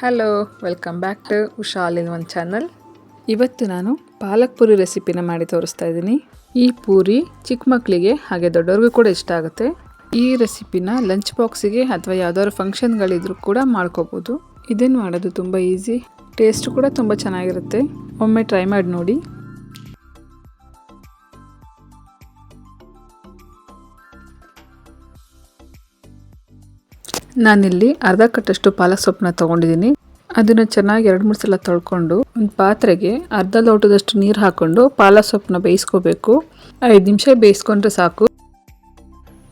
Hello, welcome back to Usha all in one channel. ಇವತ್ತು ನಾನು ಪಾಲಕ್ ಪೂರಿ ರೆಸಿಪಿನ ಮಾಡಿ ತೋರಿಸ್ತಾ ಇದ್ದೀನಿ. ಈ ಪೂರಿ ಚಿಕ್ಕ ಮಕ್ಕಳಿಗೆ ಹಾಗೆ ದೊಡ್ಡವ್ರಿಗೂ ಕೂಡ ಇಷ್ಟ ಆಗುತ್ತೆ. ಈ ರೆಸಿಪಿನ ಲಂಚ್ ಬಾಕ್ಸಿಗೆ ಅಥವಾ ಯಾವ್ದಾದ್ರು ಫಂಕ್ಷನ್ಗಳಿದ್ರು ಕೂಡ ಮಾಡ್ಕೋಬೋದು. ಇದನ್ನು ಮಾಡೋದು ತುಂಬ ಈಸಿ, ಟೇಸ್ಟ್ ಕೂಡ ತುಂಬ ಚೆನ್ನಾಗಿರುತ್ತೆ. ಒಮ್ಮೆ ಟ್ರೈ ಮಾಡಿ ನೋಡಿ. ನಾನಿಲ್ಲಿ ಅರ್ಧ ಕಟ್ಟಷ್ಟು ಪಾಲಕ್ ಸೊಪ್ಪನ್ನ ತೊಗೊಂಡಿದ್ದೀನಿ. ಅದನ್ನು ಚೆನ್ನಾಗಿ 2-3 ಸಲ ತೊಳ್ಕೊಂಡು ಒಂದು ಪಾತ್ರೆಗೆ ಅರ್ಧ ಲೋಟದಷ್ಟು ನೀರು ಹಾಕ್ಕೊಂಡು ಪಾಲಕ್ ಸೊಪ್ಪನ್ನ ಬೇಯಿಸ್ಕೋಬೇಕು. 5 ನಿಮಿಷ ಬೇಯಿಸ್ಕೊಂಡ್ರೆ ಸಾಕು.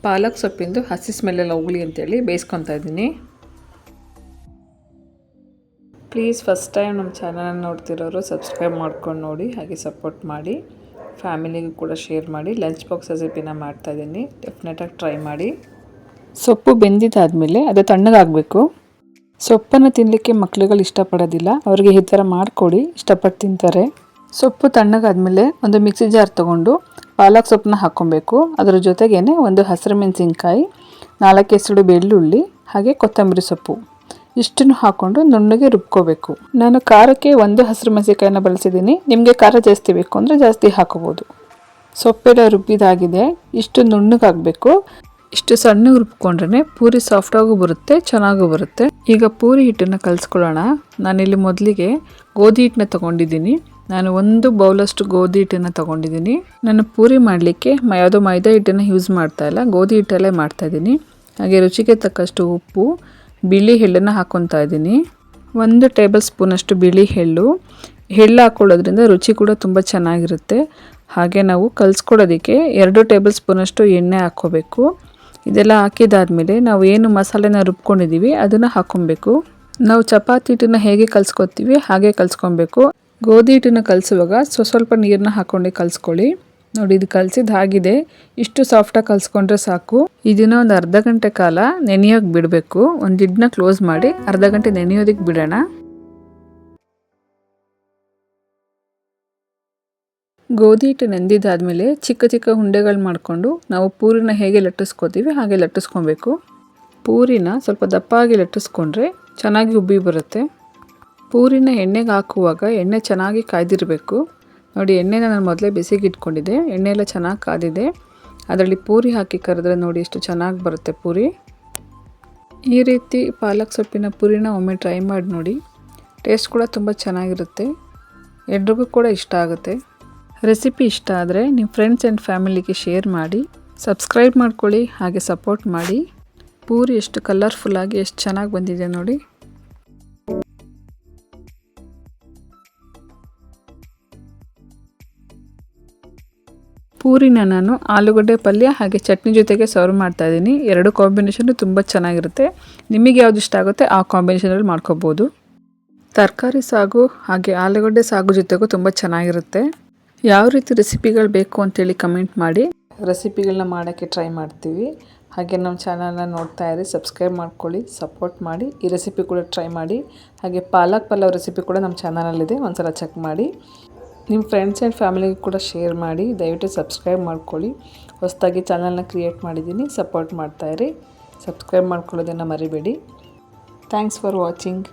ಪಾಲಕ್ ಸೊಪ್ಪಿಂದು ಹಸಿ ಸ್ಮೆಲ್ಲೆಲ್ಲ ಹೋಗಲಿ ಅಂತೇಳಿ ಬೇಯಿಸ್ಕೊತಾ ಇದ್ದೀನಿ. ಪ್ಲೀಸ್ ಫಸ್ಟ್ ಟೈಮ್ ನಮ್ಮ ಚಾನಲನ್ನು ನೋಡ್ತಿರೋರು ಸಬ್ಸ್ಕ್ರೈಬ್ ಮಾಡ್ಕೊಂಡು ನೋಡಿ, ಹಾಗೆ ಸಪೋರ್ಟ್ ಮಾಡಿ. ಫ್ಯಾಮಿಲಿಗೂ ಕೂಡ ಶೇರ್ ಮಾಡಿ. ಲಂಚ್ ಬಾಕ್ಸ್ ರೆಸಿಪಿನ ಮಾಡ್ತಾಯಿದ್ದೀನಿ, ಡೆಫಿನೆಟಾಗಿ ಟ್ರೈ ಮಾಡಿ. ಸೊಪ್ಪು ಬೆಂದಿದ್ದಾದಮೇಲೆ ಅದು ತಣ್ಣಗಾಗಬೇಕು. ಸೊಪ್ಪನ್ನು ತಿನ್ನಲಿಕ್ಕೆ ಮಕ್ಳುಗಳು ಇಷ್ಟಪಡೋದಿಲ್ಲ, ಅವರಿಗೆ ಈ ಥರ ಮಾಡಿಕೊಡಿ, ಇಷ್ಟಪಟ್ಟು ತಿಂತಾರೆ. ಸೊಪ್ಪು ತಣ್ಣಗಾದ್ಮೇಲೆ ಒಂದು ಮಿಕ್ಸಿ ಜಾರ್ ತೊಗೊಂಡು ಪಾಲಕ್ ಸೊಪ್ಪನ್ನ ಹಾಕ್ಕೊಬೇಕು. ಅದರ ಜೊತೆಗೇ ಒಂದು ಹಸಿರು ಮೆಣಸಿನ್ಕಾಯಿ, 4 ಎಸಳು ಬೆಳ್ಳುಳ್ಳಿ, ಹಾಗೆ ಕೊತ್ತಂಬರಿ ಸೊಪ್ಪು ಇಷ್ಟನ್ನು ಹಾಕ್ಕೊಂಡು ನುಣ್ಣಗೆ ರುಬ್ಕೋಬೇಕು. ನಾನು ಖಾರಕ್ಕೆ 1 ಹಸಿರು ಮೆಣಸಿನ್ಕಾಯಿನ ಬಳಸಿದ್ದೀನಿ. ನಿಮಗೆ ಖಾರ ಜಾಸ್ತಿ ಬೇಕು ಅಂದರೆ ಜಾಸ್ತಿ ಹಾಕೋಬೋದು. ಸೊಪ್ಪೆಲ್ಲ ರುಬ್ಬಿದಾಗಿದೆ. ಇಷ್ಟು ನುಣ್ಣಗಾಗಬೇಕು. ಇಷ್ಟು ಸಣ್ಣ ರುಬ್ಕೊಂಡ್ರೆ ಪೂರಿ ಸಾಫ್ಟಾಗೂ ಬರುತ್ತೆ, ಚೆನ್ನಾಗೂ ಬರುತ್ತೆ. ಈಗ ಪೂರಿ ಹಿಟ್ಟನ್ನು ಕಲಿಸ್ಕೊಳ್ಳೋಣ. ನಾನಿಲ್ಲಿ ಮೊದಲಿಗೆ ಗೋಧಿ ಹಿಟ್ಟನ್ನ ತೊಗೊಂಡಿದ್ದೀನಿ. ನಾನು 1 ಬೌಲಷ್ಟು ಗೋಧಿ ಹಿಟ್ಟನ್ನು ತೊಗೊಂಡಿದ್ದೀನಿ. ನಾನು ಪೂರಿ ಮಾಡಲಿಕ್ಕೆ ಯಾವುದೋ ಮೈದಾ ಹಿಟ್ಟನ್ನು ಯೂಸ್ ಮಾಡ್ತಾ ಇಲ್ಲ, ಗೋಧಿ ಹಿಟ್ಟಲ್ಲೇ ಮಾಡ್ತಾಯಿದ್ದೀನಿ. ಹಾಗೆ ರುಚಿಗೆ ತಕ್ಕಷ್ಟು ಉಪ್ಪು, ಬಿಳಿ ಎಳ್ಳನ್ನು ಹಾಕ್ಕೊತಾ ಇದ್ದೀನಿ. 1 ಟೇಬಲ್ ಸ್ಪೂನಷ್ಟು ಬಿಳಿ ಎಳ್ಳು ಹಾಕ್ಕೊಳ್ಳೋದ್ರಿಂದ ರುಚಿ ಕೂಡ ತುಂಬ ಚೆನ್ನಾಗಿರುತ್ತೆ. ಹಾಗೆ ನಾವು ಕಲಿಸ್ಕೊಳ್ಳೋದಕ್ಕೆ 2 ಟೇಬಲ್ ಸ್ಪೂನಷ್ಟು ಎಣ್ಣೆ ಹಾಕ್ಕೋಬೇಕು. ಇದೆಲ್ಲ ಹಾಕಿದಾದ್ಮೇಲೆ ನಾವು ಏನು ಮಸಾಲೆನ ರುಬ್ಕೊಂಡಿದ್ದೀವಿ ಅದನ್ನು ಹಾಕ್ಕೊಬೇಕು. ನಾವು ಚಪಾತಿ ಹಿಟ್ಟನ್ನು ಹೇಗೆ ಕಲಿಸ್ಕೊತೀವಿ ಹಾಗೆ ಕಲಿಸ್ಕೊಬೇಕು. ಗೋಧಿ ಹಿಟ್ಟನ್ನು ಕಲಿಸುವಾಗ ಸ್ವಲ್ಪ ನೀರನ್ನ ಹಾಕ್ಕೊಂಡು ಕಲಿಸ್ಕೊಳ್ಳಿ. ನೋಡಿ, ಇದು ಕಲಿಸಿದ್ದಾಗಿದೆ. ಇಷ್ಟು ಸಾಫ್ಟಾಗಿ ಕಲಿಸ್ಕೊಂಡ್ರೆ ಸಾಕು. ಇದನ್ನು ಒಂದು ಅರ್ಧ ಗಂಟೆ ಕಾಲ ನೆನೆಯೋಕೆ ಬಿಡಬೇಕು. ಒಂದು ಲಿಡ್ನ ಕ್ಲೋಸ್ ಮಾಡಿ ಅರ್ಧ ಗಂಟೆ ನೆನೆಯೋದಕ್ಕೆ ಬಿಡೋಣ. ಗೋಧಿ ಹಿಟ್ಟು ನೆಂದಿದ್ದಾದಮೇಲೆ ಚಿಕ್ಕ ಚಿಕ್ಕ ಉಂಡೆಗಳು ಮಾಡಿಕೊಂಡು ನಾವು ಪೂರಿನ ಹೇಗೆ ಲಟ್ಟಿಸ್ಕೋತೀವಿ ಹಾಗೆ ಲಟ್ಟಿಸ್ಕೊಬೇಕು. ಪೂರಿನ ಸ್ವಲ್ಪ ದಪ್ಪಾಗಿ ಲಟ್ಟಿಸ್ಕೊಂಡ್ರೆ ಚೆನ್ನಾಗಿ ಉಬ್ಬಿ ಬರುತ್ತೆ. ಪೂರಿನ ಎಣ್ಣೆಗೆ ಹಾಕುವಾಗ ಎಣ್ಣೆ ಚೆನ್ನಾಗಿ ಕಾಯ್ದಿರಬೇಕು. ನೋಡಿ, ಎಣ್ಣೆನ ನಾನು ಮೊದಲೇ ಬಿಸಿಗೆ ಇಟ್ಕೊಂಡಿದ್ದೆ. ಎಣ್ಣೆ ಎಲ್ಲ ಚೆನ್ನಾಗಿ ಕಾದಿದೆ. ಅದರಲ್ಲಿ ಪೂರಿ ಹಾಕಿ ಕರೆದ್ರೆ ನೋಡಿ ಎಷ್ಟು ಚೆನ್ನಾಗಿ ಬರುತ್ತೆ ಪೂರಿ. ಈ ರೀತಿ ಪಾಲಕ್ ಸೊಪ್ಪಿನ ಪೂರಿನ ಒಮ್ಮೆ ಟ್ರೈ ಮಾಡಿ ನೋಡಿ. ಟೇಸ್ಟ್ ಕೂಡ ತುಂಬ ಚೆನ್ನಾಗಿರುತ್ತೆ, ಎಲ್ರಿಗೂ ಕೂಡ ಇಷ್ಟ ಆಗುತ್ತೆ. ರೆಸಿಪಿ ಇಷ್ಟ ಆದರೆ ನಿಮ್ಮ ಫ್ರೆಂಡ್ಸ್ ಆ್ಯಂಡ್ ಫ್ಯಾಮಿಲಿಗೆ ಶೇರ್ ಮಾಡಿ, ಸಬ್ಸ್ಕ್ರೈಬ್ ಮಾಡ್ಕೊಳ್ಳಿ, ಹಾಗೆ ಸಪೋರ್ಟ್ ಮಾಡಿ. ಪೂರಿ ಎಷ್ಟು ಕಲರ್ಫುಲ್ಲಾಗಿ ಎಷ್ಟು ಚೆನ್ನಾಗಿ ಬಂದಿದೆ ನೋಡಿ. ಪೂರಿನ ನಾನು ಆಲೂಗಡ್ಡೆ ಪಲ್ಯ ಹಾಗೆ ಚಟ್ನಿ ಜೊತೆಗೆ ಸರ್ವ್ ಮಾಡ್ತಾಯಿದ್ದೀನಿ. 2 ಕಾಂಬಿನೇಷನ್ನು ತುಂಬ ಚೆನ್ನಾಗಿರುತ್ತೆ. ನಿಮಗೆ ಯಾವ್ದು ಇಷ್ಟ ಆಗುತ್ತೆ ಆ ಕಾಂಬಿನೇಷನಲ್ಲಿ ಮಾಡ್ಕೋಬೋದು. ತರಕಾರಿ ಸಾಗು ಹಾಗೆ ಆಲೂಗಡ್ಡೆ ಸಾಗು ಜೊತೆಗೂ ತುಂಬ ಚೆನ್ನಾಗಿರುತ್ತೆ. ಯಾವ ರೀತಿ ರೆಸಿಪಿಗಳು ಬೇಕು ಅಂತೇಳಿ ಕಮೆಂಟ್ ಮಾಡಿ. ರೆಸಿಪಿಗಳನ್ನ ಮಾಡೋಕ್ಕೆ ಟ್ರೈ ಮಾಡ್ತೀವಿ. ಹಾಗೆ ನಮ್ಮ ಚಾನಲ್ನ ನೋಡ್ತಾ ಇರಿ, ಸಬ್ಸ್ಕ್ರೈಬ್ ಮಾಡ್ಕೊಳ್ಳಿ, ಸಪೋರ್ಟ್ ಮಾಡಿ. ಈ ರೆಸಿಪಿ ಕೂಡ ಟ್ರೈ ಮಾಡಿ. ಹಾಗೆ ಪಾಲಕ್ ಪಲಾವ್ ರೆಸಿಪಿ ಕೂಡ ನಮ್ಮ ಚಾನಲಲ್ಲಿದೆ, ಒಂದ್ಸಲ ಚೆಕ್ ಮಾಡಿ. ನಿಮ್ಮ ಫ್ರೆಂಡ್ಸ್ ಆ್ಯಂಡ್ ಫ್ಯಾಮಿಲಿಗೂ ಕೂಡ ಶೇರ್ ಮಾಡಿ. ದಯವಿಟ್ಟು ಸಬ್ಸ್ಕ್ರೈಬ್ ಮಾಡ್ಕೊಳ್ಳಿ. ಹೊಸದಾಗಿ ಚಾನಲ್ನ ಕ್ರಿಯೇಟ್ ಮಾಡಿದ್ದೀನಿ, ಸಪೋರ್ಟ್ ಮಾಡ್ತಾಯಿರಿ. ಸಬ್ಸ್ಕ್ರೈಬ್ ಮಾಡ್ಕೊಳ್ಳೋದನ್ನು ಮರಿಬೇಡಿ. Thanks for watching.